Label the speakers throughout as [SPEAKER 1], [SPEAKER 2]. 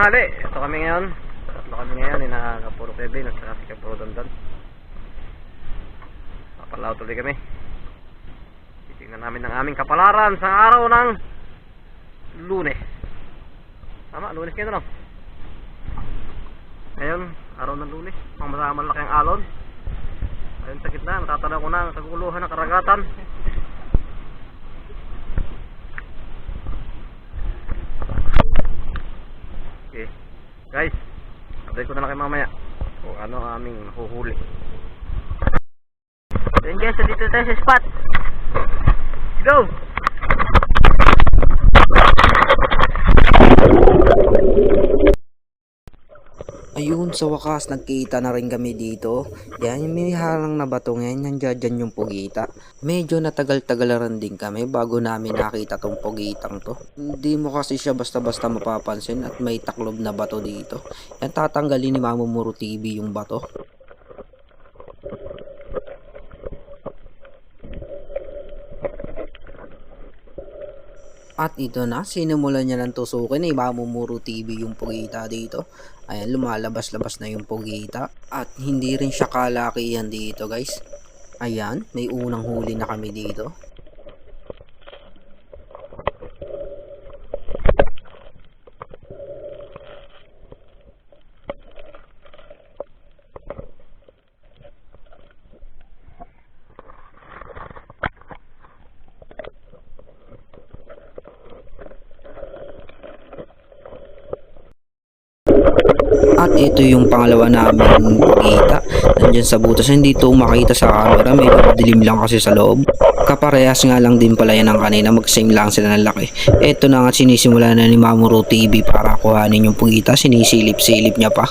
[SPEAKER 1] tanghali. Ito kami ngayon. Tatlo kami ngayon. Puro Kevin at saka si Kapuro Dandan. Papalaw tuloy kami. Titingnan namin ang aming kapalaran sa araw ng Lunes. Tama, Lunes kayo no? Ngayon, araw ng Lunes. Masama malaki ang alon. Ayun sa gitna, natatanaw ko na ang kaguluhan ng karagatan. Okay. Guys, update ko na lang kayo mamaya kung ano ang aming mahuhuli. Then guys, dito tayo sa spot. Go!
[SPEAKER 2] Ayun, sa wakas nagkita na rin kami dito. Yan, yung may harang na bato ngayon, nandiyan yung pugita. Medyo natagal-tagal rin din kami bago namin nakita tong pugitang to. Hindi mo kasi siya basta-basta mapapansin at may taklob na bato dito. Yan, tatanggalin ni Mamumuro TV yung bato. At ito na, sinimulan niya ng tusukin ni Mamumuro TV yung pugita dito. Ayan, lumalabas-labas na yung pugita. At hindi rin siya kalaki yan dito guys. Ayan, may unang huli na kami dito. At ito yung pangalawa namin pagkita. Nandyan sa butas. Hindi ito makita sa camera. Medyo madilim lang kasi sa loob. Kaparehas nga lang din pala yan ng kanina. Mag-same lang sila ng laki. Ito na nga sinisimula na ni Mamuro TV para kuhanin yung pagkita. Sinisilip-silip niya pa.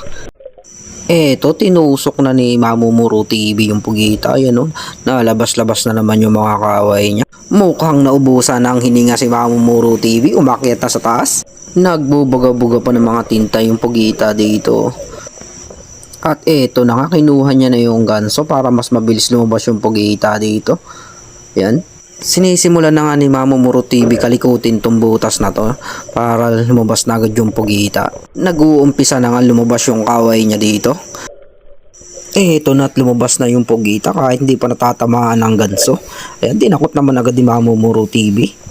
[SPEAKER 2] Eto, tinusok na ni Mamumuro TV yung pugita. Ayan o, nalabas-labas na naman yung mga kaway niya. Mukhang naubusan na ang hininga si Mamumuro TV. Umakyat na sa taas. Nagbubuga-buga pa ng mga tinta yung pugita dito. At eto na nga, kinuha niya na yung ganso para mas mabilis lumabas yung pugita dito. Yan. Sinisimulan na nga ni Mamumuro TV kalikutin tong butas na to para lumabas na agad yung pugita. Nag-uumpisa na nga lumabas yung kaway niya dito. Eto na at lumabas na yung pugita kahit hindi pa natatamaan ng ganso. Ayan, dinakot naman agad ni Mamumuro TV.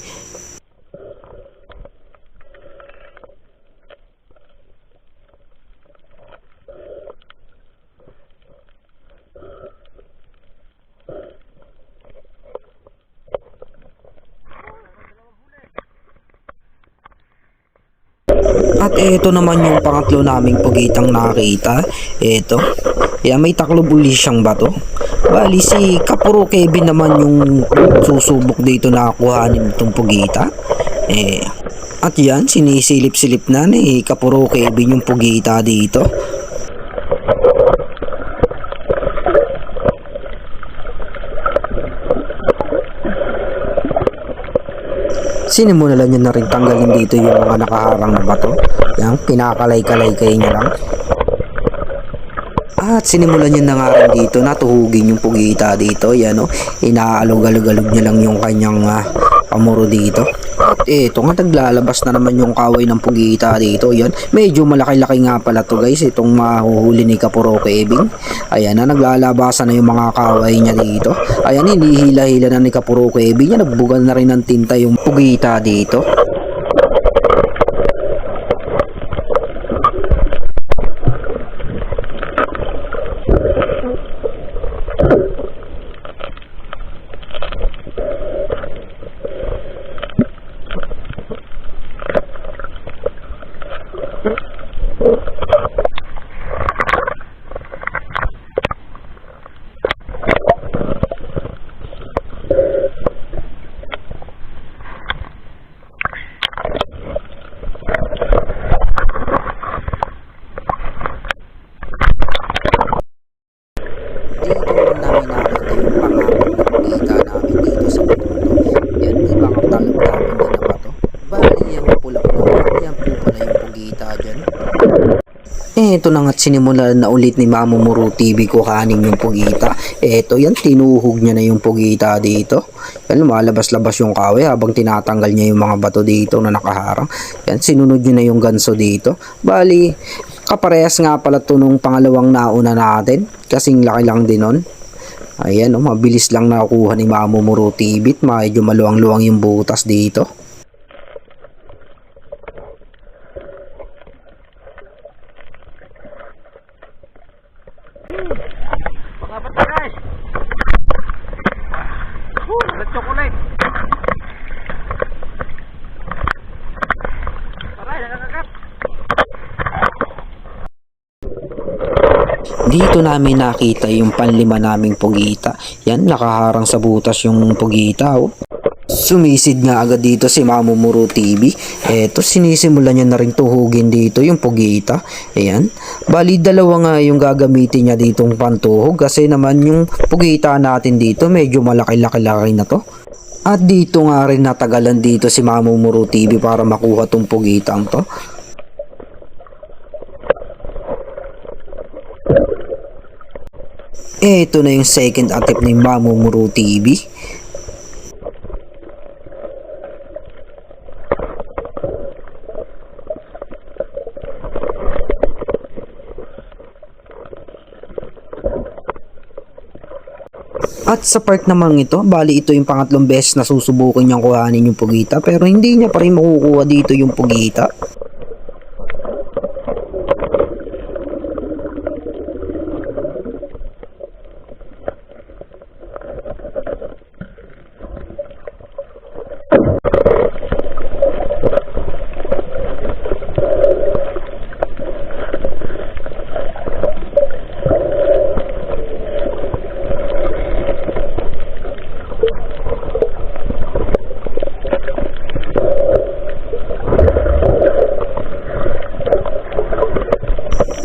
[SPEAKER 2] At ito naman yung pangatlo naming pugitang nakita. Ito. Yan, may taklob uli siyang bato. Bali si Kapuro Kevin naman yung susubok dito na kuhanin itong pugita. At yan, sinisilip-silip na ni Kapuro Kevin yung pugita dito. Sinimulan niya na rin tanggalin dito yung mga nakaharang na bato. Yan, pinakalay-kalay niya lang. At sinimulan niya na nga rin dito na tuhugin yung pugita dito. Yan o, inaalog-alog niya lang yung kanyang pamuro dito. At ito nga, naglalabas na naman yung kaway ng pugita dito. Yan, medyo malaki-laki nga pala to guys, itong mahuhuli ni Kapuro Kevin. Ayan na, naglalabasan na yung mga kaway niya dito. Ayan, hinihila-hila na ni Kapuro Kevin. Yan, nagbugal na rin ng tinta yung pugita dito. eto na nga't sinimulan na ulit ni Mamumuro TV kuhanin yung pugita. Eto yan, tinuhog niya na yung pugita dito. Yan, lumalabas-labas yung kahoy habang tinatanggal niya yung mga bato dito na nakaharang. Yan, sinunod niya na yung ganso dito. Bali, kaparehas nga pala to nung pangalawang nauna natin. Kasing laki lang din nun. Ayan, mabilis lang nakuha ni Mamumuro TV. Medyo maluwang-luwang yung butas dito.
[SPEAKER 1] Mga bata guys. Red chocolate. Aray, nakakagat.
[SPEAKER 2] Dito namin nakita yung panlima naming pugita. Yan, nakaharang sa butas yung pugita. Oh. Sumisid nga agad dito si Mamumuro TV. Eto, sinisimulan niya na rin tuhugin dito yung pugita. Ayan. Bali, dalawa nga yung gagamitin niya ditong pantuhog. Kasi naman yung pugita natin dito, medyo malaki-laki-laki na to. At dito nga rin natagalan dito si Mamumuro TV para makuha tong pugitang to. Ito na yung second attempt ni Mamumuro TV. At sa part namang ito, bali ito yung pangatlong beses na susubukan niyang kuhanin yung pugita pero hindi niya pa rin makukuha dito yung pugita.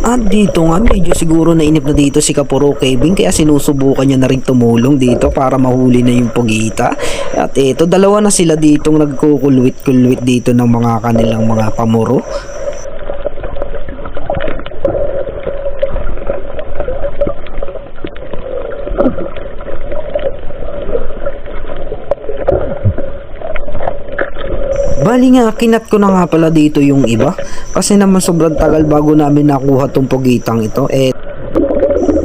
[SPEAKER 2] At dito nga medyo siguro nainip na dito si Kapuro Kevin kaya sinusubukan niya na rin tumulong dito para mahuli na yung pugita. At ito, dalawa na sila ditong nagkukulwit-kulwit dito ng mga kanilang mga pamuro. Bali nga, kinat ko na nga pala dito yung iba. Kasi naman sobrang tagal bago namin nakuha tong pugitang ito.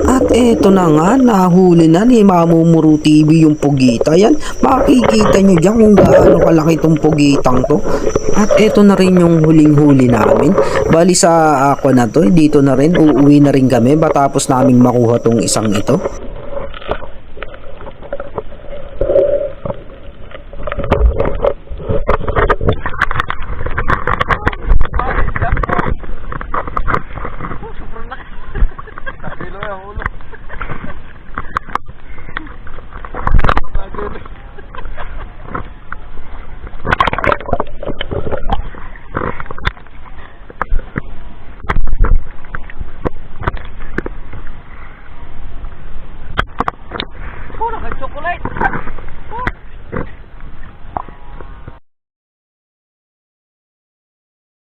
[SPEAKER 2] At eto na nga, nahuli na ni Mamumuro TV yung pugita. Yan, makikita nyo dyan kung gaano kalaki tong pugitang to. At eto na rin yung huling-huli namin. Bali sa ako na to, dito na rin, uuwi na rin kami. Batapos naming makuha tong isang ito.